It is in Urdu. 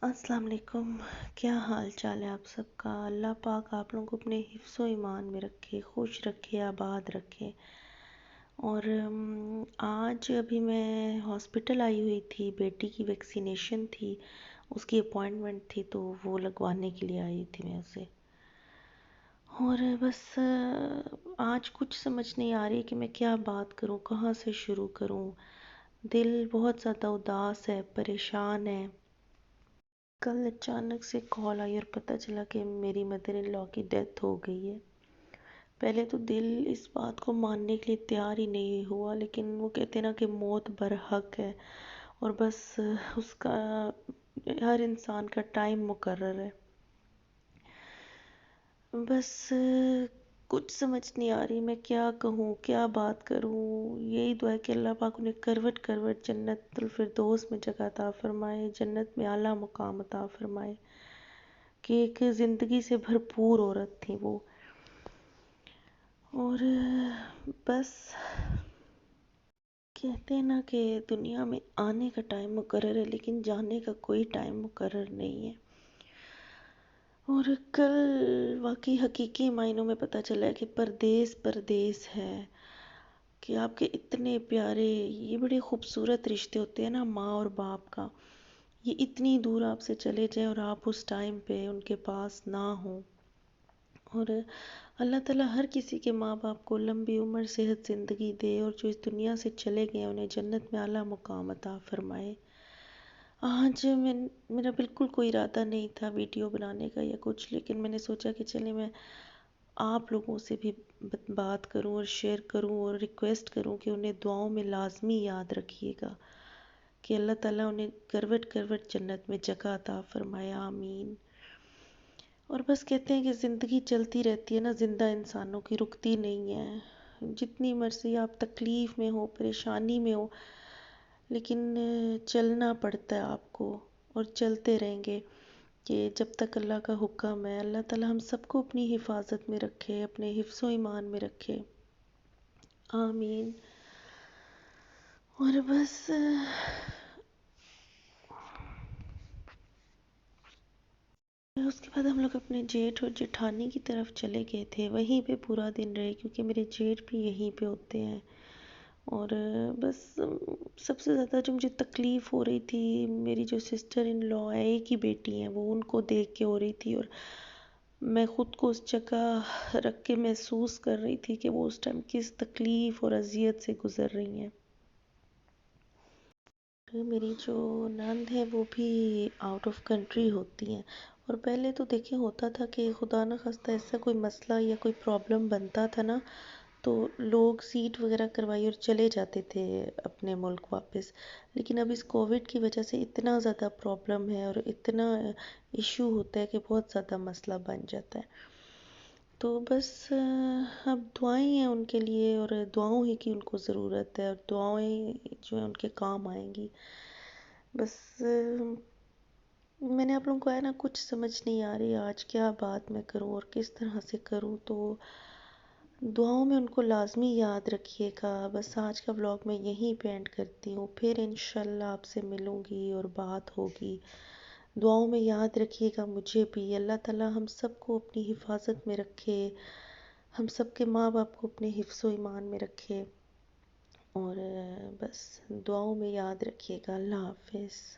السلام علیکم۔ کیا حال چال ہے آپ سب کا؟ اللہ پاک آپ لوگوں کو اپنے حفظ و ایمان میں رکھے، خوش رکھے، آباد رکھے۔ اور آج ابھی میں ہاسپٹل آئی ہوئی تھی، بیٹی کی ویکسینیشن تھی، اس کی اپوائنٹمنٹ تھی، تو وہ لگوانے کے لیے آئی تھی میں اسے۔ اور بس آج کچھ سمجھ نہیں آ رہی کہ میں کیا بات کروں، کہاں سے شروع کروں۔ دل بہت زیادہ اداس ہے، پریشان ہے۔ کل اچانک سے کال آئی اور پتہ چلا کہ میری مدر ان لا کی ڈیتھ ہو گئی ہے۔ پہلے تو دل اس بات کو ماننے کے لیے تیار ہی نہیں ہوا، لیکن وہ کہتے ہیں نا کہ موت برحق ہے، اور بس اس کا ہر انسان کا ٹائم مقرر ہے۔ بس کچھ سمجھ نہیں آ رہی میں کیا کہوں، کیا بات کروں۔ یہی دعا ہے کہ اللہ پاک انہیں کروٹ کروٹ جنت الفردوس میں جگہ عطا فرمائے، جنت میں اعلیٰ مقام عطا فرمائے، کہ ایک زندگی سے بھرپور عورت تھی وہ۔ اور بس کہتے ہیں نا کہ دنیا میں آنے کا ٹائم مقرر ہے، لیکن جانے کا کوئی ٹائم مقرر نہیں ہے۔ اور کل واقعی حقیقی معنوں میں پتہ چلا کہ پردیس پردیس ہے، کہ آپ کے اتنے پیارے، یہ بڑے خوبصورت رشتے ہوتے ہیں نا ماں اور باپ کا، یہ اتنی دور آپ سے چلے جائیں اور آپ اس ٹائم پہ ان کے پاس نہ ہوں۔ اور اللہ تعالیٰ ہر کسی کے ماں باپ کو لمبی عمر، صحت، زندگی دے، اور جو اس دنیا سے چلے گئے انہیں جنت میں اعلیٰ مقام عطا فرمائے۔ آج میرا بالکل کوئی ارادہ نہیں تھا ویڈیو بنانے کا یا کچھ، لیکن میں نے سوچا کہ چلے میں آپ لوگوں سے بھی بات کروں اور شیئر کروں اور ریکویسٹ کروں کہ انہیں دعاؤں میں لازمی یاد رکھیے گا، کہ اللہ تعالیٰ انہیں کروٹ کروٹ جنت میں جگہ عطا فرمائے، آمین۔ اور بس کہتے ہیں کہ زندگی چلتی رہتی ہے نا، زندہ انسانوں کی رکتی نہیں ہے۔ جتنی مرضی آپ تکلیف میں ہو، پریشانی میں ہو، لیکن چلنا پڑتا ہے آپ کو، اور چلتے رہیں گے کہ جب تک اللہ کا حکم ہے۔ اللہ تعالیٰ ہم سب کو اپنی حفاظت میں رکھے، اپنے حفظ و ایمان میں رکھے، آمین۔ اور بس اس کے بعد ہم لوگ اپنے جیٹھ اور جٹھانی کی طرف چلے گئے تھے، وہیں پہ پورا دن رہے، کیونکہ میرے جیٹھ بھی یہیں پہ ہوتے ہیں۔ اور بس سب سے زیادہ جو مجھے تکلیف ہو رہی تھی، میری جو سسٹر ان لا ہے، ایک ہی بیٹی ہیں وہ، ان کو دیکھ کے ہو رہی تھی، اور میں خود کو اس جگہ رکھ کے محسوس کر رہی تھی کہ وہ اس ٹائم کس تکلیف اور اذیت سے گزر رہی ہیں۔ میری جو نند ہے وہ بھی آؤٹ آف کنٹری ہوتی ہیں، اور پہلے تو دیکھیں ہوتا تھا کہ خدا نہ خواستہ ایسا کوئی مسئلہ یا کوئی پرابلم بنتا تھا نا، تو لوگ سیٹ وغیرہ کروائی اور چلے جاتے تھے اپنے ملک واپس۔ لیکن اب اس کووڈ کی وجہ سے اتنا زیادہ پرابلم ہے اور اتنا ایشو ہوتا ہے کہ بہت زیادہ مسئلہ بن جاتا ہے۔ تو بس اب دعائیں ہیں ان کے لیے، اور دعاؤں ہی کی ان کو ضرورت ہے، اور دعائیں جو ہیں ان کے کام آئیں گی۔ بس میں نے آپ لوگوں کو ہے نا کچھ سمجھ نہیں آ رہی آج کیا بات میں کروں اور کس طرح سے کروں، تو دعاؤں میں ان کو لازمی یاد رکھیے گا۔ بس آج کا ولاگ میں یہیں پہ اینڈ کرتی ہوں، پھر انشاءاللہ آپ سے ملوں گی اور بات ہوگی۔ دعاؤں میں یاد رکھیے گا مجھے بھی۔ اللہ تعالیٰ ہم سب کو اپنی حفاظت میں رکھے، ہم سب کے ماں باپ کو اپنے حفظ و ایمان میں رکھے، اور بس دعاؤں میں یاد رکھیے گا۔ اللہ حافظ۔